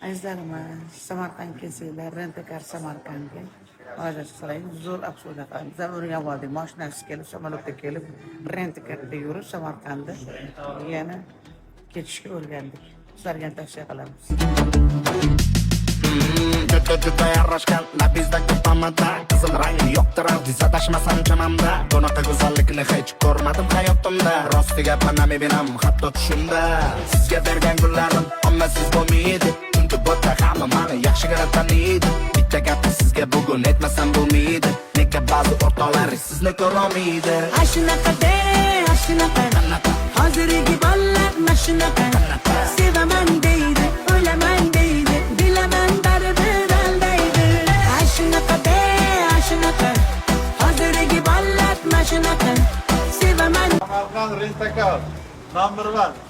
Azizlarimiz, Samarqand kelsanglar, Rentakar Samarqandga murojaat qiling. Zo'r ahvolda qilamiz. O'rgan oldik, mashinasiz kelib, samolyotda kelib, Rentakarda yurib, Samarqandda yana ketishga o'rgandik. Sizlarga tavsiya qilamiz. Juda yarashgan labizdagi pamada qizil rangni yoqtirardi adashmasam chamamda bunaqa go'zallikni hech ko'rmadim hayotimda rostiga panami benam hatto tushimda sizga bergan gullarim ommasiz bo'lmaydi chunki bo'ta hamma mani yaxshigina taniydi bitta gapni sizga bugun aytmasam bo'lmaydi nega ba'zi o'rtoqlar sizni ko'rolmaydi Ashunaqa hozirgi bollar mashunaqa sevaman deydi o'laman deydi bilaman baribir aldaydi ashunaqa hozirgi bollar mashunaqa sevaman Samarqand Rentakar #1